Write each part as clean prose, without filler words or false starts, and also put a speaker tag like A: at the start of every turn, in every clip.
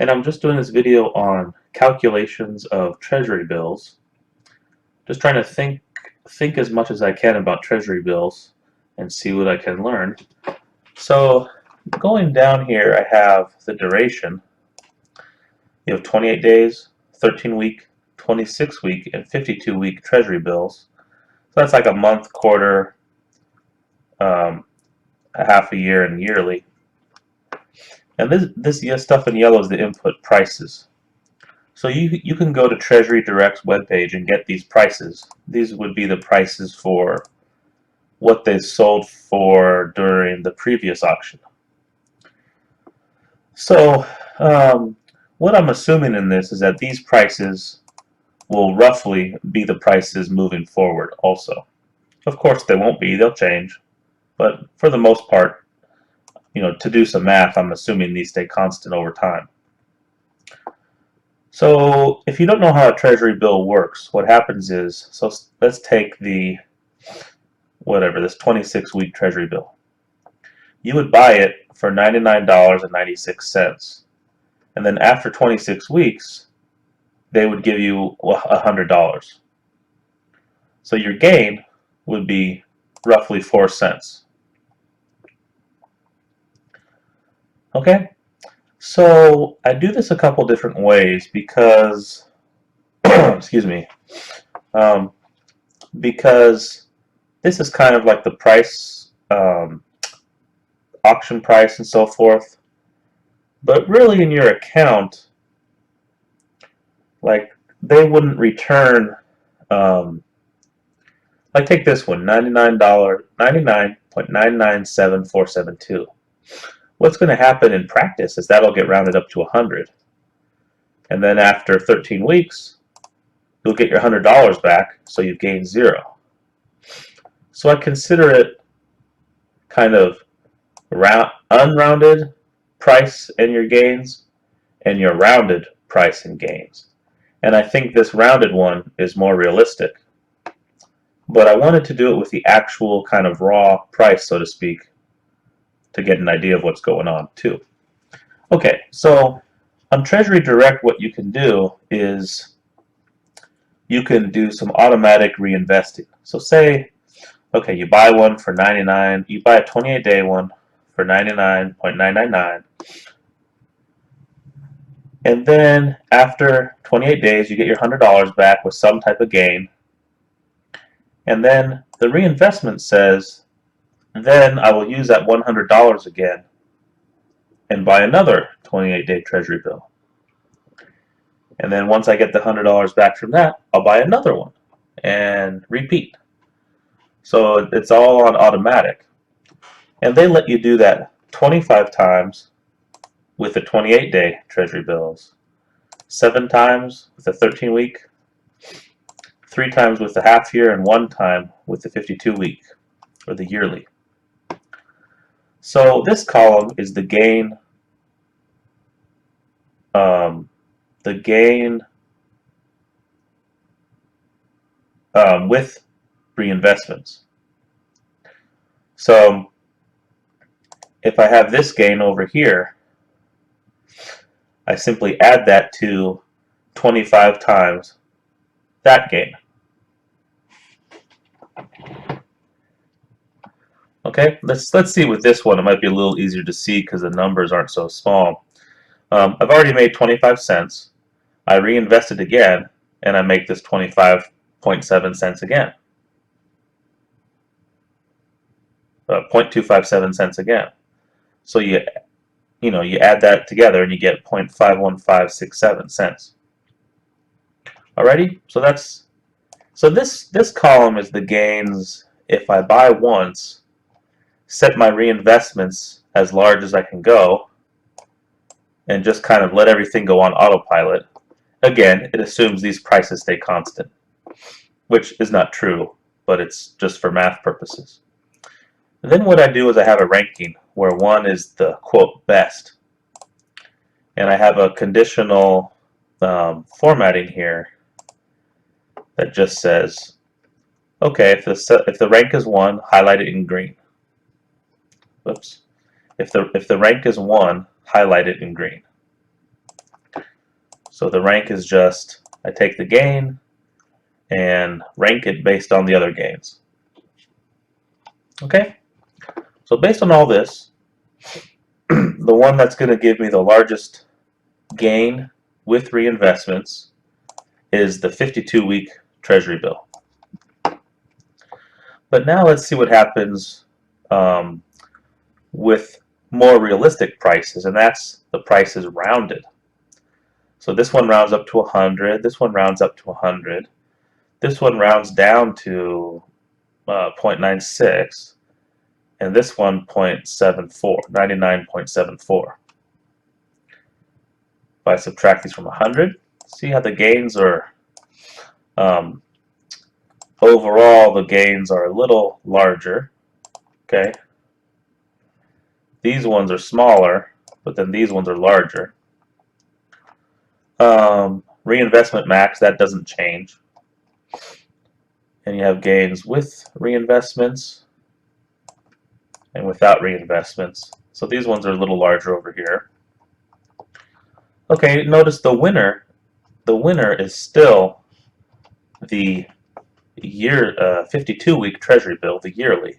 A: and I'm just doing this video on calculations of Treasury bills. Just trying to think as much as I can about Treasury bills and see what I can learn. So going down here, I have the duration. You have 28 days, 13-week, 26-week, and 52-week Treasury bills. So that's like a month, quarter, a half a year, and yearly. And this stuff in yellow is the input prices. So you can go to Treasury Direct's webpage and get these prices. These would be the prices for what they sold for during the previous auction. So what I'm assuming in this is that these prices will roughly be the prices moving forward also. Of course they won't be, they'll change, but for the most part, to do some math, I'm assuming these stay constant over time. So if you don't know how a Treasury bill works, what happens is, so let's take this 26-week Treasury bill. You would buy it for $99.96, and then after 26 weeks, they would give you $100. So your gain would be roughly 4 cents. Okay, so I do this a couple different ways because, excuse me, because this is kind of like the price, auction price and so forth. But really in your account, like they wouldn't return, like take this one, $99.9997,472. What's going to happen in practice is that'll get rounded up to 100. And then after 13 weeks, you'll get your $100 back, so you've gained 0. So I consider it kind of unrounded price and your gains, and your rounded price and gains. And I think this rounded one is more realistic. But I wanted to do it with the actual kind of raw price, so to speak, to get an idea of what's going on too. Okay, so on Treasury Direct, what you can do is you can do some automatic reinvesting. So say, okay, you buy one for 99, you buy a 28-day one for 99.999, and then after 28 days, you get your $100 back with some type of gain, and then the reinvestment says, then I will use that $100 again and buy another 28-day Treasury bill. And then once I get the $100 back from that, I'll buy another one and repeat. So it's all on automatic. And they let you do that 25 times with the 28-day Treasury bills, 7 times with the 13-week, 3 times with the half-year, and 1 time with the 52-week or the yearly. So this column is the gain, with reinvestments. So if I have this gain over here, I simply add that to 25 times that gain. Okay, let's see with this one. It might be a little easier to see because the numbers aren't so small. I've already made 25 cents. I reinvest it again, and I make this 25.7 cents again. 0.257 cents again. So you add that together and you get 0.51567 cents. Alrighty, so this column is the gains if I buy once, set my reinvestments as large as I can go, and just kind of let everything go on autopilot. Again, it assumes these prices stay constant, which is not true, but it's just for math purposes. And then what I do is I have a ranking where 1 is the quote best, and I have a conditional formatting here that just says, okay, if the rank is 1, highlight it in green. Whoops. If the rank is 1, highlight it in green. So the rank is just, I take the gain and rank it based on the other gains. Okay? So based on all this, the one that's going to give me the largest gain with reinvestments is the 52-week Treasury bill. But now let's see what happens with more realistic prices, and that's the prices rounded. So this one rounds up to 100, this one rounds up to 100, this one rounds down to 0.96, and this one 0.74, 99.74. If I subtract these from 100, see how the gains are, overall the gains are a little larger, okay? These ones are smaller, but then these ones are larger. Reinvestment max, that doesn't change. And you have gains with reinvestments and without reinvestments. So these ones are a little larger over here. Okay, notice the winner is still the year 52-week Treasury bill, the yearly.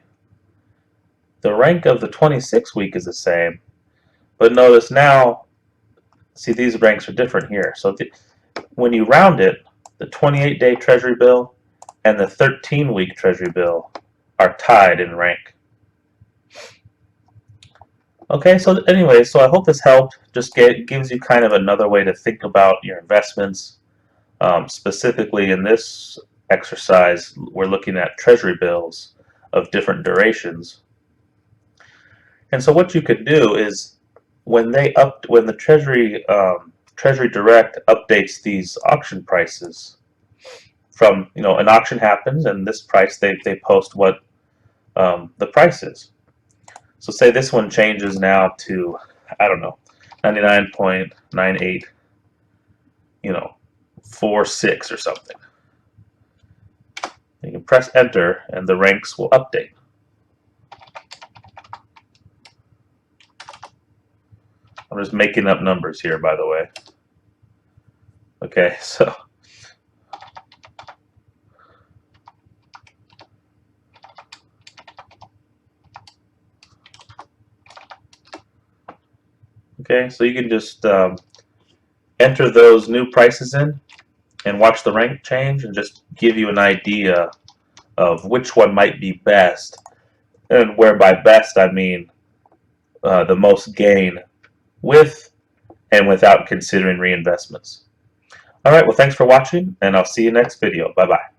A: The rank of the 26-week is the same, but notice now, see, these ranks are different here. So when you round it, the 28-day Treasury bill and the 13-week Treasury bill are tied in rank. Okay, so anyway, so I hope this helped. Just gives you kind of another way to think about your investments. Specifically in this exercise, we're looking at Treasury bills of different durations. And so what you could do is when the Treasury Direct updates these auction prices, from an auction happens and this price they post what the price is. So say this one changes now to, I don't know, 99.98, 46 or something. You can press enter and the ranks will update. I'm just making up numbers here, by the way. Okay, so you can just enter those new prices in and watch the rank change and just give you an idea of which one might be best, and where by best I mean the most gain with and without considering reinvestments. Alright, well, thanks for watching, and I'll see you next video. Bye-bye.